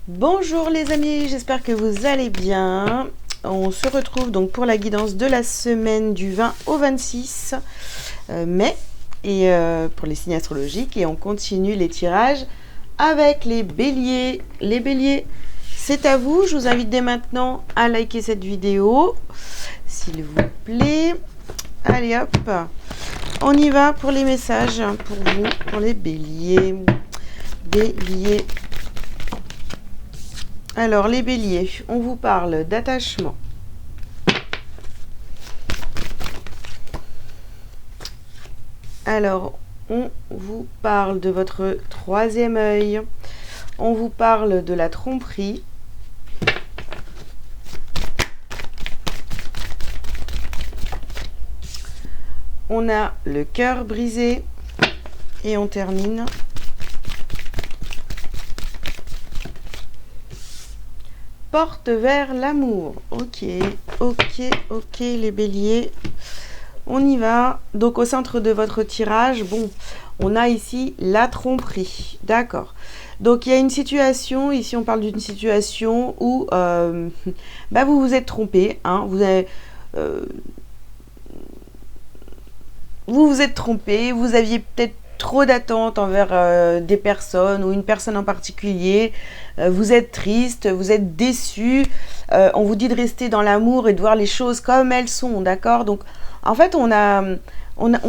Bonjour les amis, j'espère que vous allez bien. On se retrouve donc pour la guidance de la semaine du 20 au 26 mai et pour les signes astrologiques, et on continue les tirages avec les béliers. Les béliers, c'est à vous. Je vous invite dès maintenant à liker cette vidéo, s'il vous plaît. Allez hop, on y va pour les messages pour vous, pour les béliers. Béliers. Alors, les béliers, on vous parle d'attachement. Alors, on vous parle de votre troisième œil. On vous parle de la tromperie. On a le cœur brisé. Et on termine porte vers l'amour. Ok, les béliers. On y va. Donc, au centre de votre tirage, bon, on a ici la tromperie. D'accord. Donc, il y a une situation, ici on parle d'une situation où vous vous êtes trompé. Hein, vous vous êtes trompé, vous aviez peut-être trop d'attentes envers des personnes ou une personne en particulier, vous êtes triste, vous êtes déçu, on vous dit de rester dans l'amour et de voir les choses comme elles sont, d'accord? Donc en fait on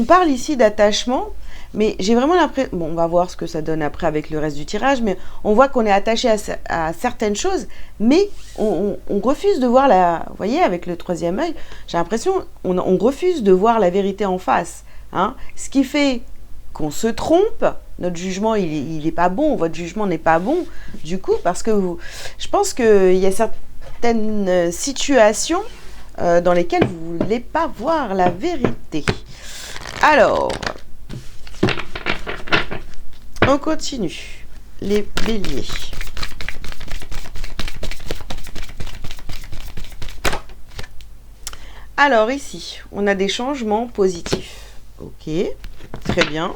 parle ici d'attachement, mais j'ai vraiment l'impression, bon on va voir ce que ça donne après avec le reste du tirage, mais on voit qu'on est attaché à certaines choses, mais on refuse de voir vous voyez, avec le troisième œil, j'ai l'impression on refuse de voir la vérité en face, hein, ce qui fait qu'on se trompe, notre jugement il est pas bon, votre jugement n'est pas bon du coup, parce que je pense qu'il y a certaines situations dans lesquelles vous ne voulez pas voir la vérité. Alors, on continue, les béliers. Alors ici, on a des changements positifs. Ok, très bien.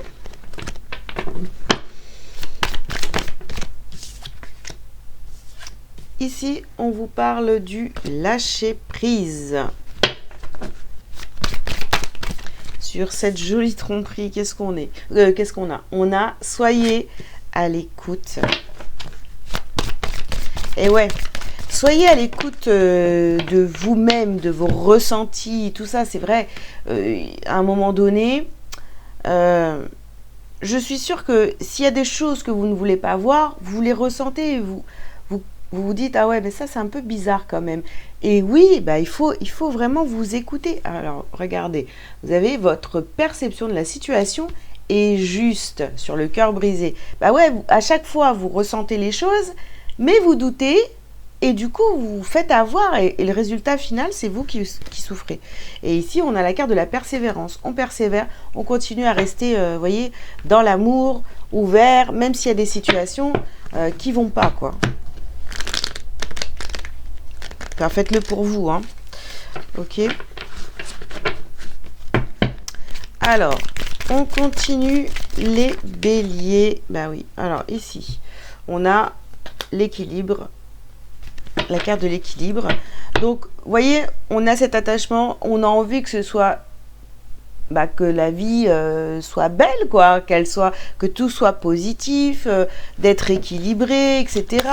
Ici, on vous parle du lâcher prise. Sur cette jolie tromperie, qu'est-ce qu'on a? On a soyez à l'écoute. Et ouais, soyez à l'écoute de vous-même, de vos ressentis, tout ça, c'est vrai. À un moment donné, je suis sûre que s'il y a des choses que vous ne voulez pas voir, vous les ressentez, vous vous dites, ah ouais, mais ça c'est un peu bizarre quand même. Et oui, il faut vraiment vous écouter. Alors, regardez, vous avez votre perception de la situation est juste sur le cœur brisé. Bah ouais, à chaque fois, vous ressentez les choses, mais vous doutez, et du coup, vous vous faites avoir, et le résultat final, c'est vous qui souffrez. Et ici, on a la carte de la persévérance. On persévère, on continue à rester, voyez, dans l'amour, ouvert, même s'il y a des situations qui vont pas, quoi. Enfin, faites-le pour vous, hein. Ok. Alors, on continue les béliers. Bah oui. Alors ici, on a l'équilibre, la carte de l'équilibre. Donc, vous voyez, on a cet attachement. On a envie que ce soit, que la vie soit belle, quoi, que tout soit positif, d'être équilibré, etc.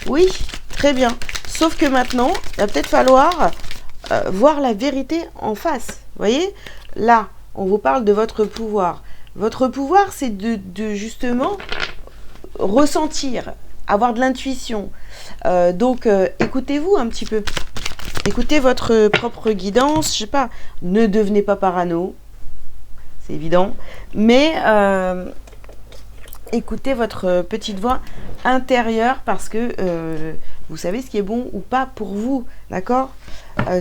Oui, très bien. Sauf que maintenant, il va peut-être falloir voir la vérité en face. Vous voyez, là, on vous parle de votre pouvoir. Votre pouvoir, c'est de justement ressentir, avoir de l'intuition. Donc, écoutez-vous un petit peu. Écoutez votre propre guidance. Je sais pas, ne devenez pas parano. C'est évident. Mais écoutez votre petite voix intérieure, parce que vous savez ce qui est bon ou pas pour vous, d'accord?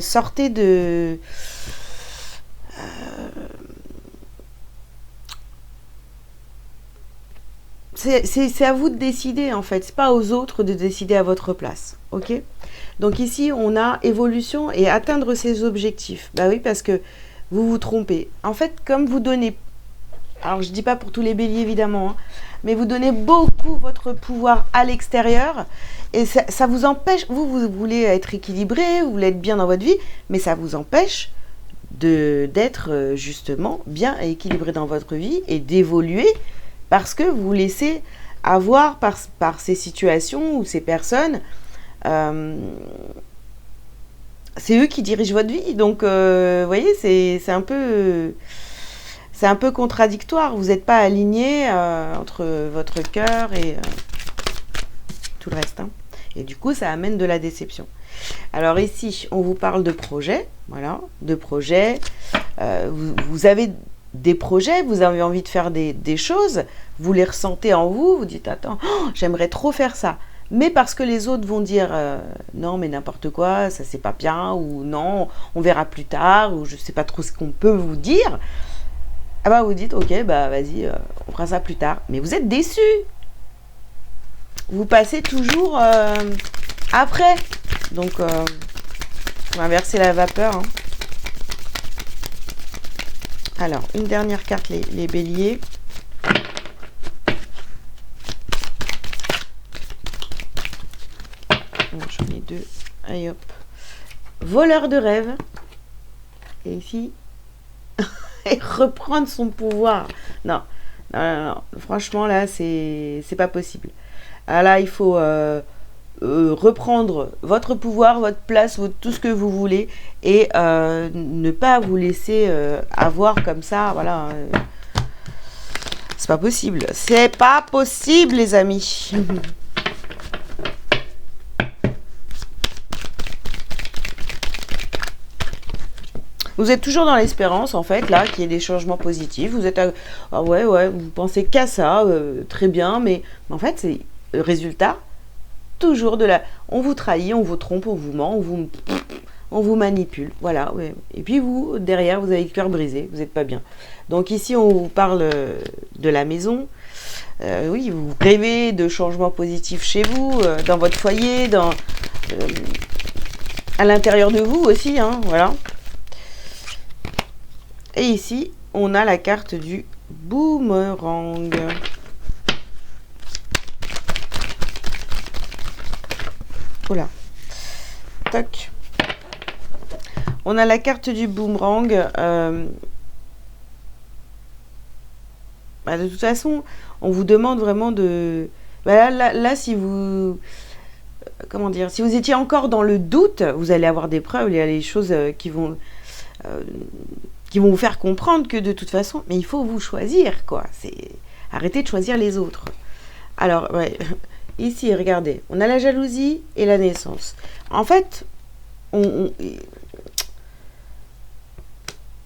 Sortez de... c'est à vous de décider, en fait. C'est pas aux autres de décider à votre place, ok? Donc ici, on a évolution et atteindre ses objectifs. Bah oui, parce que vous vous trompez. En fait, comme vous donnez Alors je dis pas pour tous les béliers évidemment, hein, mais vous donnez beaucoup votre pouvoir à l'extérieur et ça vous empêche, vous voulez être équilibré, vous voulez être bien dans votre vie, mais ça vous empêche d'être justement bien équilibré dans votre vie et d'évoluer parce que vous vous laissez avoir par ces situations ou ces personnes. C'est eux qui dirigent votre vie, donc vous voyez, c'est un peu... C'est un peu contradictoire, vous n'êtes pas aligné entre votre cœur et tout le reste. Hein. Et du coup, ça amène de la déception. Alors ici, on vous parle de projets. Voilà, de projets. Vous avez des projets, vous avez envie de faire des choses, vous les ressentez en vous, vous dites, attends, j'aimerais trop faire ça. Mais parce que les autres vont dire non mais n'importe quoi, ça c'est pas bien, ou non, on verra plus tard, ou je sais pas trop ce qu'on peut vous dire. Ah bah vous dites ok bah vas-y on fera ça plus tard, mais vous êtes déçu, vous passez toujours après, donc on va inverser la vapeur hein. Alors une dernière carte, les béliers. Bon, j'en ai deux, allez hop, voleur de rêve, et ici et reprendre son pouvoir. Non, non. Franchement, là, c'est pas possible. Ah, là, il faut reprendre votre pouvoir, votre place, tout ce que vous voulez et ne pas vous laisser avoir comme ça. Voilà. C'est pas possible. C'est pas possible, les amis. Vous êtes toujours dans l'espérance, en fait, là, qu'il y ait des changements positifs. Vous êtes ah ouais, vous pensez qu'à ça, très bien, mais en fait, c'est le résultat, toujours de la... On vous trahit, on vous trompe, on vous ment, on vous manipule, voilà. Ouais. Et puis vous, derrière, vous avez le cœur brisé, vous n'êtes pas bien. Donc ici, on vous parle de la maison. Oui, vous rêvez de changements positifs chez vous, dans votre foyer, à l'intérieur de vous aussi, hein, voilà. Et ici, on a la carte du boomerang. Voilà. Tac. On a la carte du boomerang. De toute façon, on vous demande vraiment de... Là, si vous... Comment dire? Si vous étiez encore dans le doute, vous allez avoir des preuves. Il y a des choses qui vont vous faire comprendre que de toute façon, mais il faut vous choisir, quoi. C'est arrêtez de choisir les autres. Alors, ouais, ici, regardez, on a la jalousie et la naissance. En fait,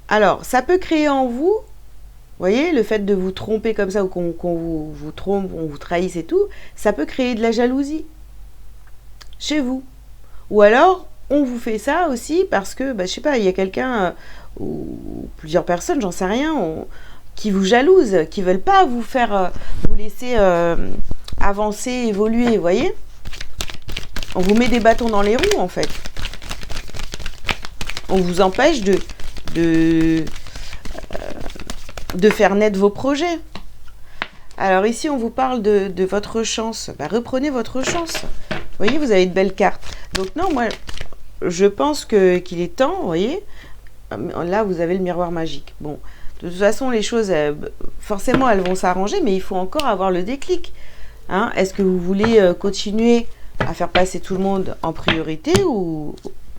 alors, ça peut créer en vous, voyez, le fait de vous tromper comme ça, ou qu'on vous trompe, on vous trahisse et tout, ça peut créer de la jalousie chez vous. Ou alors, on vous fait ça aussi parce que, je sais pas, il y a quelqu'un... ou plusieurs personnes, j'en sais rien, qui vous jalousent, qui veulent pas vous faire, vous laisser avancer, évoluer, vous voyez? On vous met des bâtons dans les roues, en fait. On vous empêche de faire naître vos projets. Alors ici, on vous parle de votre chance. Reprenez votre chance. Vous voyez, vous avez de belles cartes. Donc non, moi, je pense qu'il est temps, vous voyez? Là, vous avez le miroir magique. Bon, de toute façon, les choses, forcément, elles vont s'arranger, mais il faut encore avoir le déclic. Hein? Est-ce que vous voulez continuer à faire passer tout le monde en priorité ou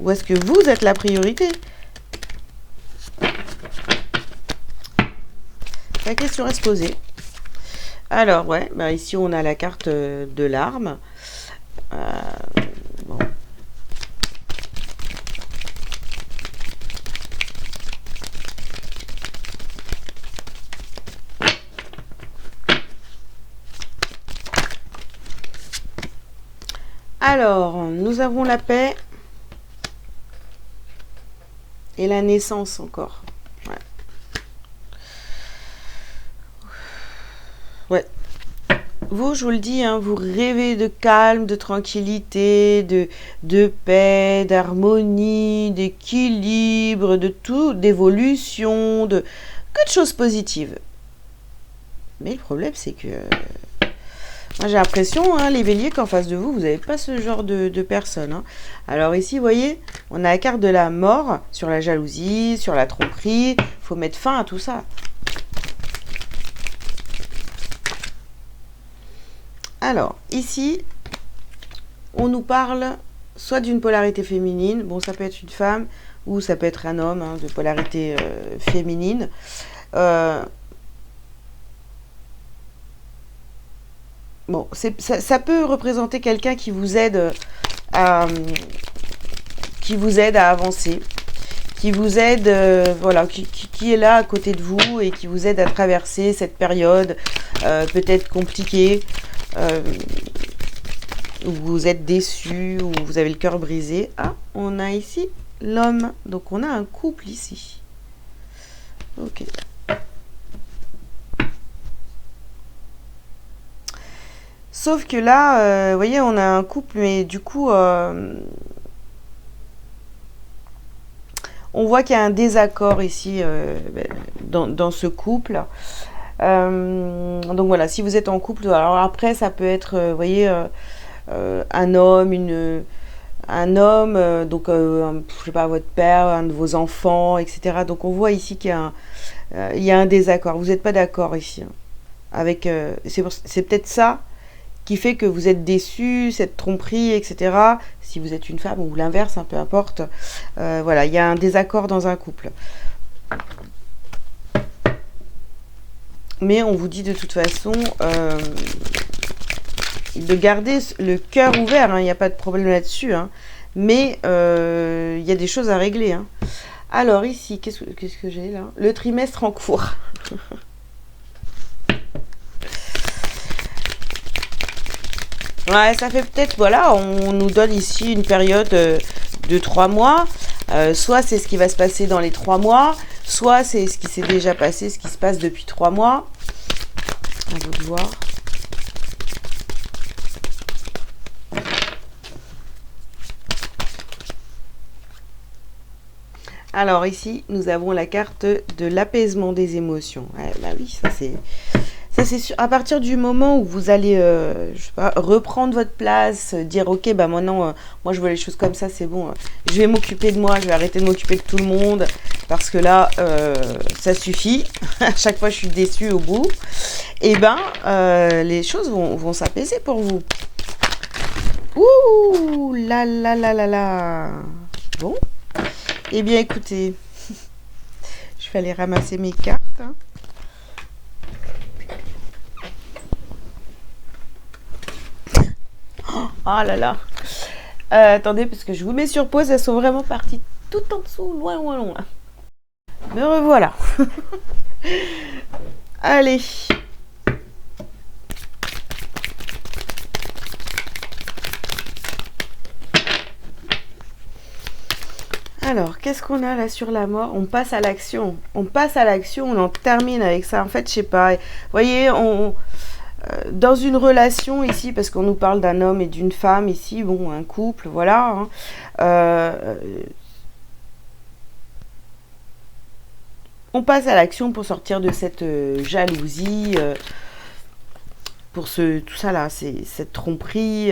est-ce que vous êtes la priorité? La question est se poser. Alors, ouais, ici, on a la carte de l'arme. Bon. Alors, nous avons la paix et la naissance encore. Ouais. Vous, je vous le dis, hein, vous rêvez de calme, de tranquillité, de paix, d'harmonie, d'équilibre, de tout, d'évolution, que de choses positives. Mais le problème, c'est que... moi, j'ai l'impression, hein, les béliers, qu'en face de vous, vous n'avez pas ce genre de personne. Hein. Alors ici, vous voyez, on a la carte de la mort sur la jalousie, sur la tromperie. Il faut mettre fin à tout ça. Alors, ici, on nous parle soit d'une polarité féminine. Bon, ça peut être une femme ou ça peut être un homme, hein, de polarité féminine. Bon, ça peut représenter quelqu'un qui vous aide à avancer, qui vous aide, voilà, qui est là à côté de vous et qui vous aide à traverser cette période peut-être compliquée, où vous êtes déçu, où vous avez le cœur brisé. Ah, on a ici l'homme, donc on a un couple ici. Ok. Sauf que là, vous voyez, on a un couple, mais du coup, on voit qu'il y a un désaccord ici dans ce couple. Donc voilà, si vous êtes en couple, alors après, ça peut être, vous voyez, un homme, donc, je sais pas, votre père, un de vos enfants, etc. Donc on voit ici qu'il y a un désaccord. Vous n'êtes pas d'accord ici. Hein, avec, c'est peut-être ça qui fait que vous êtes déçu, cette tromperie, etc. Si vous êtes une femme ou l'inverse, hein, peu importe. Voilà, il y a un désaccord dans un couple. Mais on vous dit de toute façon de garder le cœur ouvert, hein, il n'y a pas de problème là-dessus. Hein, mais il y a des choses à régler. Hein. Alors ici, qu'est-ce que j'ai là? Le trimestre en cours. Ouais, ça fait peut-être, voilà, on nous donne ici une période de 3 mois. Soit c'est ce qui va se passer dans les 3 mois, soit c'est ce qui s'est déjà passé, ce qui se passe depuis 3 mois. À vous de voir. Alors ici, nous avons la carte de l'apaisement des émotions. Ouais, bah oui, ça c'est sûr. À partir du moment où vous allez, je sais pas, reprendre votre place, dire ok, bah maintenant, moi je vois les choses comme ça, c'est bon. Je vais m'occuper de moi, je vais arrêter de m'occuper de tout le monde parce que là, ça suffit. À chaque fois, je suis déçue au bout. Et ben, les choses vont s'apaiser pour vous. Ouh là là là là là. Bon. Eh bien, écoutez, je vais aller ramasser mes cartes. Hein. Oh là là. Attendez, parce que je vous mets sur pause, elles sont vraiment parties tout en dessous, loin, loin, loin. Me revoilà. Allez. Alors, qu'est-ce qu'on a là sur la mort? On passe à l'action. On passe à l'action, on en termine avec ça. En fait, je sais pas. Vous voyez, dans une relation ici, parce qu'on nous parle d'un homme et d'une femme ici, bon, un couple, voilà. Hein, on passe à l'action pour sortir de cette jalousie, pour tout ça là, cette tromperie.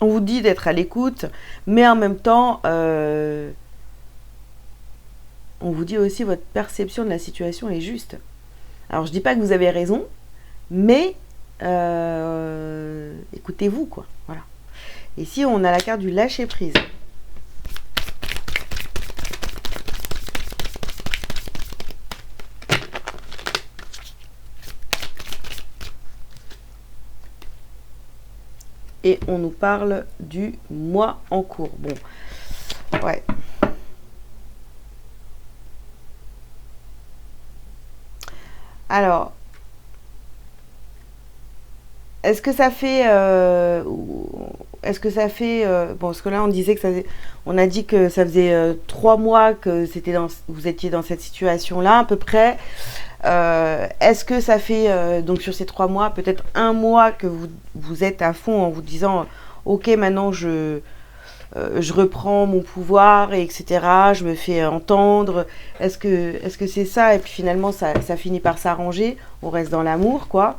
On vous dit d'être à l'écoute, mais en même temps, on vous dit aussi votre perception de la situation est juste. Alors, je dis pas que vous avez raison, mais écoutez-vous, quoi. Voilà. Ici, on a la carte du lâcher-prise. Et on nous parle du mois en cours. Bon, ouais. Alors, est-ce que ça fait... bon, parce que là, on disait que ça faisait... On a dit que ça faisait 3 mois que vous étiez dans cette situation-là, à peu près. Est-ce que ça fait, donc sur ces 3 mois, peut-être 1 mois que vous êtes à fond en vous disant, ok, maintenant je reprends mon pouvoir, et etc. Je me fais entendre. Est-ce que c'est ça? Et puis finalement, ça finit par s'arranger. On reste dans l'amour, quoi.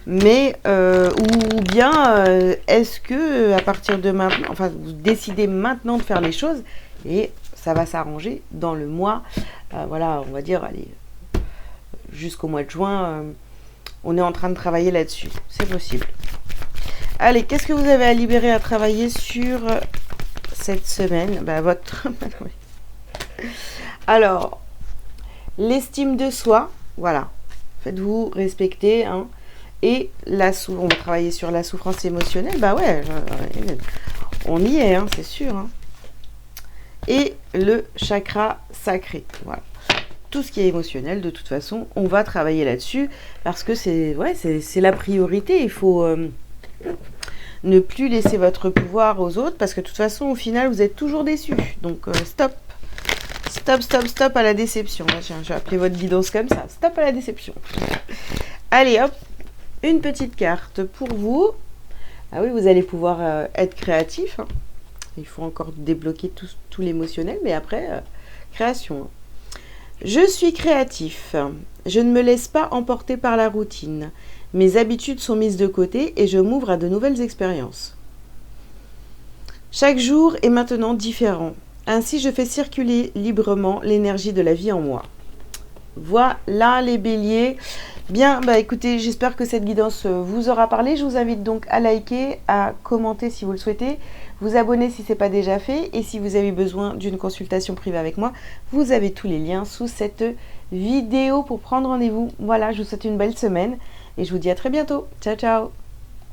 Mais, ou bien, est-ce que à partir de maintenant, enfin, vous décidez maintenant de faire les choses et ça va s'arranger dans le mois, voilà, on va dire, allez, jusqu'au mois de juin, on est en train de travailler là-dessus. C'est possible. Allez, qu'est-ce que vous avez à libérer, à travailler sur cette semaine? Bah, votre... Alors, l'estime de soi, voilà. Faites-vous respecter, hein. Et on va travailler sur la souffrance émotionnelle. Bah ouais, on y est, hein, c'est sûr. Hein. Et le chakra sacré, voilà. Tout ce qui est émotionnel, de toute façon, on va travailler là-dessus parce que c'est la priorité. Il faut ne plus laisser votre pouvoir aux autres parce que de toute façon, au final, vous êtes toujours déçus. Donc, stop. Stop, stop, stop à la déception. Tiens, je vais appeler votre guidance comme ça. Stop à la déception. Allez, hop. Une petite carte pour vous. Ah oui, vous allez pouvoir être créatif. Hein. Il faut encore débloquer tout l'émotionnel, mais après, création. Je suis créatif. Je ne me laisse pas emporter par la routine. Mes habitudes sont mises de côté et je m'ouvre à de nouvelles expériences. Chaque jour est maintenant différent. Ainsi, je fais circuler librement l'énergie de la vie en moi. Voilà les béliers. Bien, bah écoutez, j'espère que cette guidance vous aura parlé. Je vous invite donc à liker, à commenter si vous le souhaitez, vous abonner si ce n'est pas déjà fait. Et si vous avez besoin d'une consultation privée avec moi, vous avez tous les liens sous cette vidéo pour prendre rendez-vous. Voilà, je vous souhaite une belle semaine et je vous dis à très bientôt. Ciao, ciao!